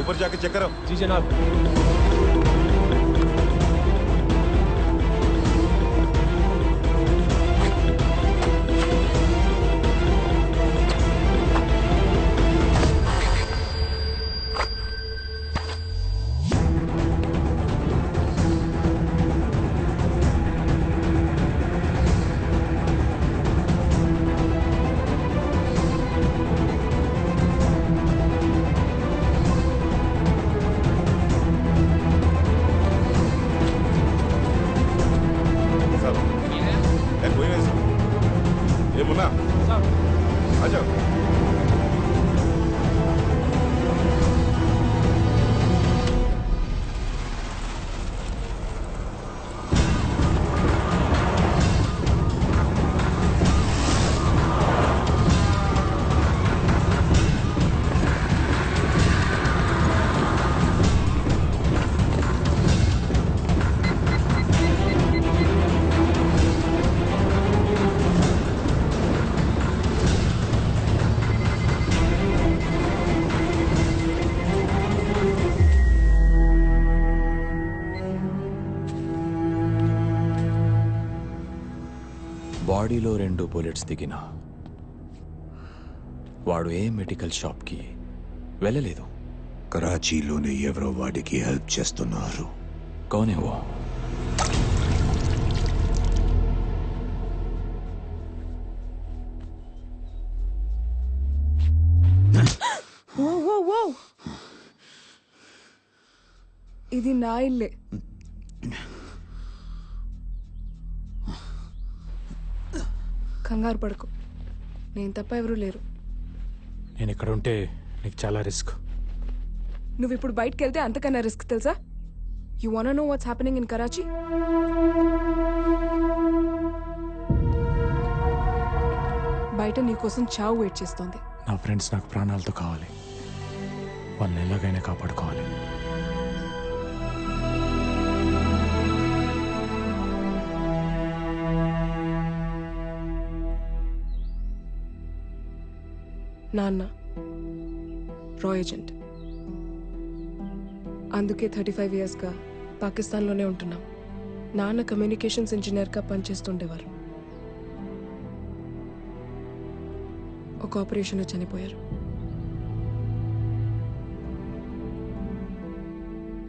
ऊपर जाके चेक करो। जी जनाब। బాడీలో 2 బుల్లెట్స్ దిగినా వాడు ఏ మెడికల్ షాప్కి వెళ్ళలేదు. కరాచీలోనే ఎవరో వాడికి హెల్ప్ చేస్తున్నారు. కౌనేవో ఇది నా ఇల్లే. కంగారు పడకు, నేను తప్ప ఎవరూ లేరు. నేను ఇక్కడ ఉంటే నీకు చాలా రిస్క్. నువ్వు ఇప్పుడు బయటకు వెళ్తే అంతకన్నా రిస్క్ తెలుసా? You want to know what's happening in Karachi? బయట నీకోసం చావు వెయిట్ చేస్తోంది. నా ఫ్రెండ్స్ నాకు ప్రాణాలతో కావాలి, వాళ్ళని ఎలాగైనా కాపాడుకోవాలి. నాన్న రా ఏజెంట్, అందుకే 35 ఇయర్స్గా పాకిస్తాన్లోనే ఉంటున్నాం. నాన్న కమ్యూనికేషన్స్ ఇంజనీర్గా పనిచేస్తుండేవారు. ఒక ఆపరేషన్లో చనిపోయారు.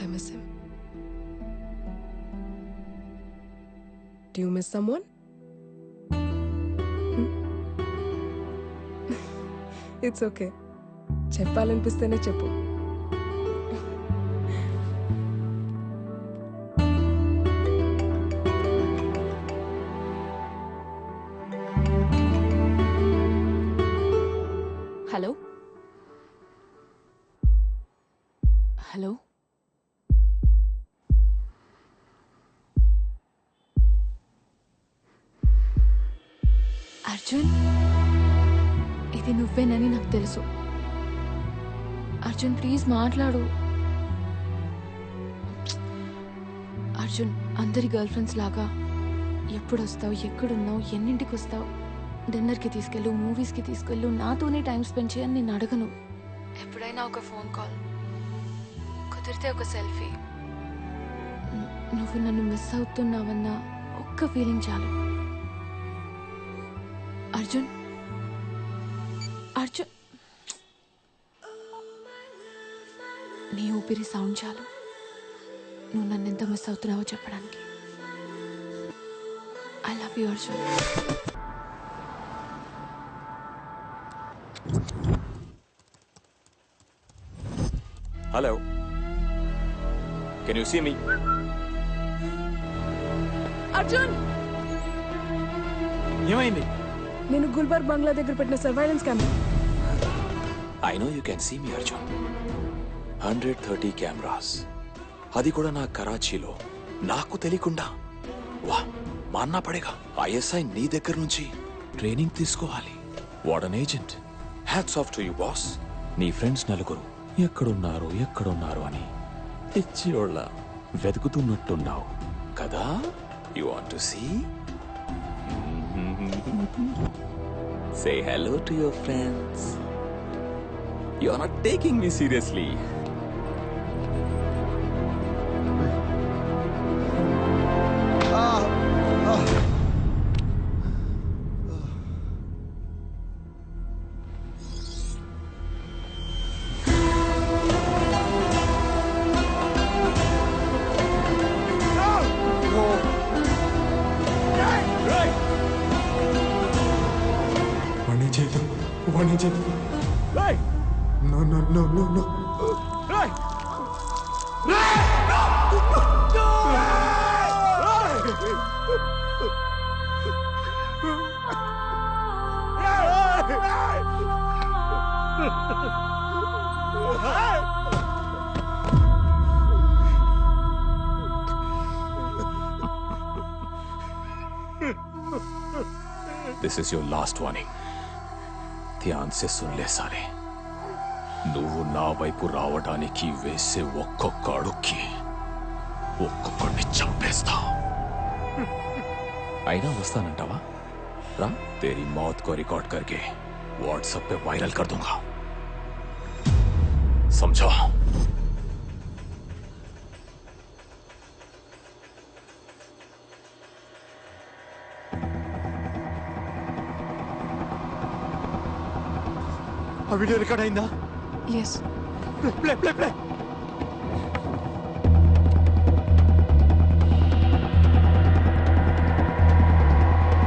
I miss him. Do you miss someone? It's okay, చెప్పాలనిపిస్తేనే చెప్పు. హలో హలో, అర్జున్, ఇది నువ్వేనని నాకు తెలుసు. అర్జున్ ప్లీజ్ మాట్లాడు. అర్జున్, అందరి గర్ల్ ఫ్రెండ్స్ లాగా ఎప్పుడు వస్తావు, ఎక్కడున్నావు, ఎన్నింటికి వస్తావు, డిన్నర్కి తీసుకెళ్ళు, మూవీస్కి తీసుకెళ్ళు, నాతోనే టైం స్పెండ్ చేయని నేను అడగను. ఎప్పుడైనా ఒక ఫోన్ కాల్, కుదిరితే ఒక సెల్ఫీ. నువ్వు నన్ను మిస్ అవుతున్నావన్న ఒక్క ఫీలింగ్ చాలు. అర్జున్, అర్జున్, నీ ఊపిరి సౌండ్ చాలు నువ్వు నన్ను ఎంత మిస్ అవుతున్నావో చెప్పడానికి. I love you Arjun. Hello, can you see me? Arjun, ఏమైంది? నేను గుల్బర్గ్ బంగ్లా దగ్గర పెట్టిన surveillance camera. I know you can see me Arjun. 130 cameras, అది కూడా నా కరాచీలో, నాకు తెలియకుండా. వా, మాన్నా పడేగా. ఐఎస్ఐ నీ దగ్గర నుంచి ట్రైనింగ్ తీసుకోవాలి. What an agent. Hats off to you boss. నీ ఫ్రెండ్స్ నలుగురు ఎక్కడున్నారు అని ఇచ్చియోళ్ళ వెతుకుతున్నట్టున్నావు కదా. You want to see? Say hello to your friends. You are not taking me seriously. చేయదు వాడిని చేయదు no no no no no this is your last warning. ధ్యాన్ సే సున్ లే సాలే. నువ్వు నా వైపు రావడానికి వేసే ఒక్కొక్క అడుక్కి ఒక్కొక్కడిని చంపేస్తా. అయినా వస్తానంటావా? రా, तेरी मौत को रिकॉर्ड करके व्हाट्सएप पे वायरल कर दूंगा. समझो? ఆ వీడియో రికార్డ్ అయిందా? Yes. Play play play.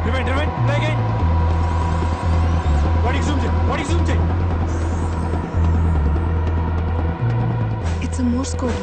Rewind rewind play again. వాడికి జూమ్ చేయి, వాడికి జూమ్ చేయి. It's a Morse code.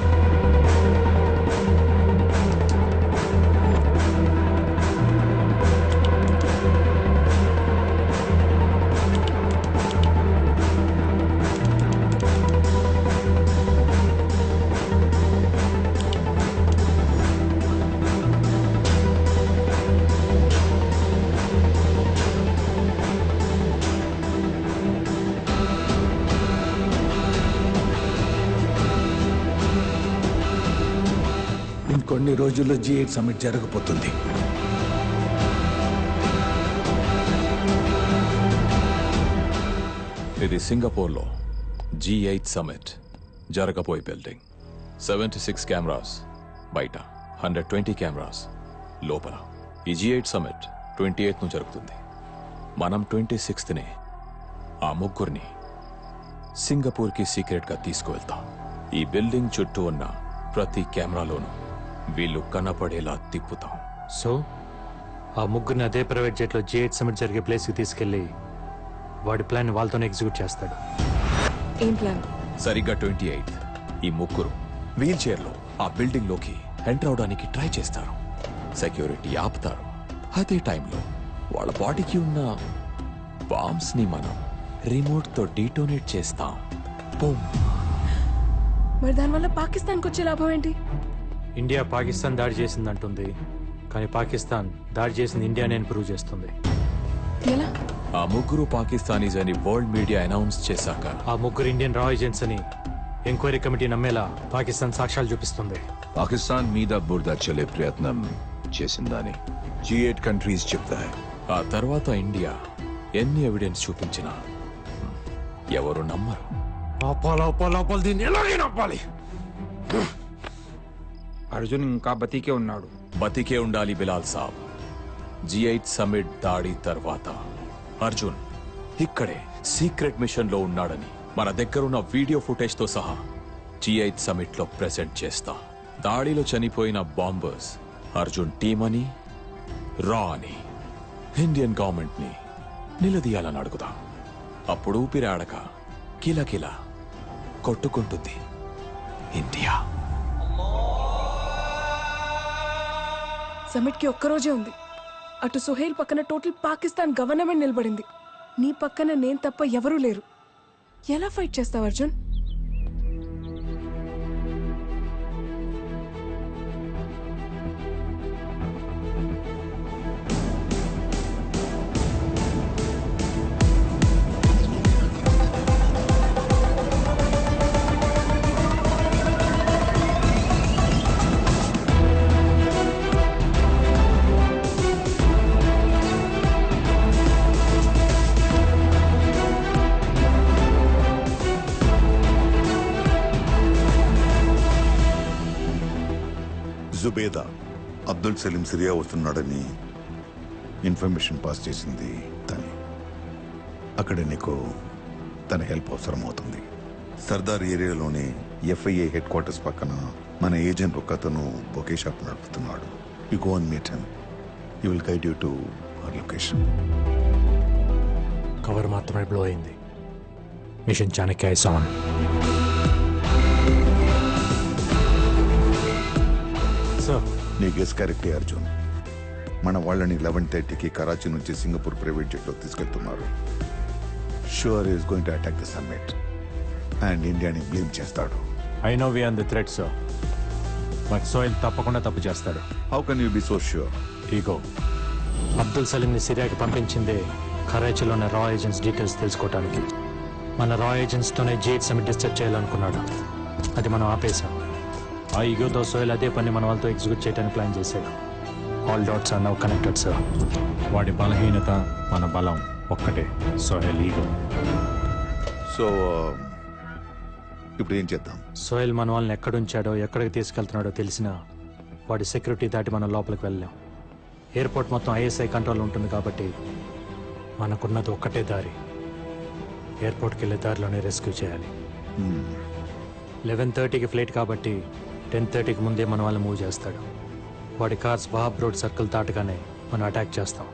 ఇంకొన్ని రోజుల్లో G8 సమిట్ జరగబోతుంది. ఇది సింగపూర్లో G8 సమిట్ జరగబోయే బిల్డింగ్. 76 కెమెరాస్ బయట, 120 కెమెరాస్ లోపల. ఈ G8 సమిట్ 28 ను జరుగుతుంది. మనం 26నే ఆ ముగ్గురిని సింగపూర్కి సీక్రెట్గా తీసుకువెళ్తాం. ఈ బిల్డింగ్ చుట్టూ ఉన్న ప్రతి కెమెరాలోనూ వీళ్ళు కనపడేలా తిప్పుతాం. సో ఆ ముగ్గురిని అదే ప్రైవేట్ జెట్లో G8 సమిట్ జరిగే ప్లేస్కి తీసుకెళ్ళి వాడి ప్లాన్ వాళ్ళతోనే ఎగ్జిక్యూట్ చేస్తాడు. ఏం ప్లాన్? సరిగ్గా 28 ఈ ముగ్గురు వీల్ చైర్లో ఆ బిల్డింగ్ లోకి ఎంటర్ అవడానికి ట్రై చేస్తారు. సెక్యూరిటీ ఆపుతారు. అదే టైంలో వాళ్ళ బాడీకి ఉన్న బాంబ్స్ ని మనం రిమోట్ తో డీటోనేట్ చేస్తాం. బూమ్. మరి దానివల్ల పాకిస్తాన్కి వచ్చే లాభం ఏంటి? ఇండియా పాకిస్తాన్ దాడి చేసిందంటుంది, కానీ పాకిస్తాన్ దాడి చేసింది ఇండియానే ప్రూవ్ చేస్తుంది. ఎలా? ఆ ముగ్గురు పాకిస్తానీస్ అని వరల్డ్ మీడియా అనౌన్స్ చేశాక ఆ ముగ్గురు ఇండియన్ రా ఏజెంట్స్ అని ఎంక్వైరీ కమిటీ నమ్మేలా పాకిస్తాన్ సాక్ష్యాలు చూపిస్తుంది. పాకిస్తాన్ మీద బురద చల్లే ప్రయత్నం చేసిందని G8 కంట్రీస్ చెప్తాయి. ఆ తర్వాత ఇండియా ఎన్ని ఎవిడెన్స్ చూపించినా ఎవరు నమ్మరు. ఆపాలి దీన్ని ఎలాగైనా ఆపాలి. అర్జున్ ఇంకా బతికే ఉన్నాడు. బతికే ఉండాలి బిలాల్ సాబ్. G8 సమిట్ దాడి తర్వాత అర్జున్ ఇక్కడే సీక్రెట్ మిషన్ లో ఉన్నాడని మన దగ్గరున్న వీడియో ఫుటేజ్ తో సహా G8 సమిట్ లో ప్రెజెంట్ చేస్తా. దాడిలో చనిపోయిన బాంబర్స్ అర్జున్ టీమ్ అని, రా అని ఇండియన్ గవర్నమెంట్ ని నిలదీయాలని అడుగుదా. అప్పుడు ఊపిరాడక కిలకిల కొట్టుకుంటుంది ఇండియా. సమిట్కి ఒక్కరోజే ఉంది. అటు సుహైల్ పక్కన టోటల్ పాకిస్తాన్ గవర్నమెంట్ నిలబడింది. నీ పక్కన నేను తప్ప ఎవరూ లేరు. ఎలా ఫైట్ చేస్తావు అర్జున్? జుబేదా అబ్దుల్ సలీం సిరియా వస్తున్నాడని ఇన్ఫర్మేషన్ పాస్ చేసింది తనే. అక్కడ నీకు తన హెల్ప్ అవసరం అవుతుంది. సర్దార్ ఏరియాలోని FIA హెడ్ క్వార్టర్స్ పక్కన మన ఏజెంట్ ఒక అతను బొకే షాప్ నడుపుతున్నాడు. You go and meet him. He will guide you to our location. Cover మాత్రమే బ్లో అయింది. Mission Chanakya eyes on. Sir, నీ గెస్ కరెక్టే అర్జున్. మన వాళ్ళని 11:30కి కరాచీ నుంచి సింగపూర్ ప్రైవేట్ జెట్లో తీసుకెళ్తున్నారు. Sure is going to attack the summit and ఇండియాని బ్లేమ్ చేస్తాడు. I know we on the threat sir, but Sohail తప్పకుండా తప్పు చేస్తాడు. How can you be so sure? Ego. Abdul సలీంని సిరియాకి పంపించిందే కరాచీలో ఉన్న రా ఏజెంట్స్ డీటెయిల్స్ తెలుసుకోవడానికి. మన రా ఏజెంట్స్తోనే G8 సమిట్ డిస్టర్బ్ చేయాలనుకున్నాడు. అది మనం ఆపేశాం. ఆ ఈగోతో సోహెల్ అదే పని మన వాళ్ళతో ఎగ్జిక్యూట్ చేయడానికి ప్లాన్ చేశాడు. All dots are now connected sir. వాడి బలహీనత మన బలం ఒక్కటే, సోహెల్ ఈగో. సో ఇప్పుడు ఏం చేద్దాం? సోహెల్ మన వాళ్ళని ఎక్కడుంచాడో ఎక్కడికి తీసుకెళ్తున్నాడో తెలిసినా వాడి సెక్యూరిటీ దాటి మనం లోపలికి వెళ్ళాం. ఎయిర్పోర్ట్ మొత్తం ISI కంట్రోల్ ఉంటుంది కాబట్టి మనకున్నది ఒక్కటే దారి. ఎయిర్పోర్ట్కి వెళ్ళే దారిలోనే రెస్క్యూ చేయాలి. 11:30కి ఫ్లైట్ కాబట్టి 10:30కి ముందే మన వాళ్ళని మూవ్ చేస్తాడు. వాడి కార్స్ వహాబ్ రోడ్ సర్కిల్ దాటగానే మనం అటాక్ చేస్తాం.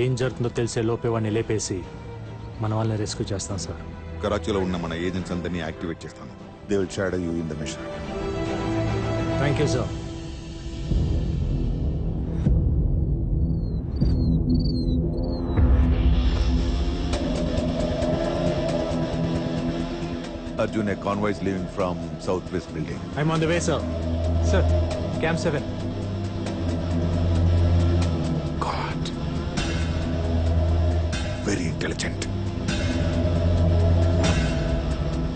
ఏం జరుగుతుందో తెలిసే లోపే వాడిని లేపేసి మన వాళ్ళని రెస్క్యూ చేస్తాం సార్. కరాచీలో ఉన్న మన ఏజెంట్స్ అందరినీ యాక్టివేట్ చేస్తాను. They will shadow you in the mission. Thank you sir. Arjun, a convoy is leaving from Southwest building. I'm on the way, sir. Sir, Camp 7. God. Very intelligent.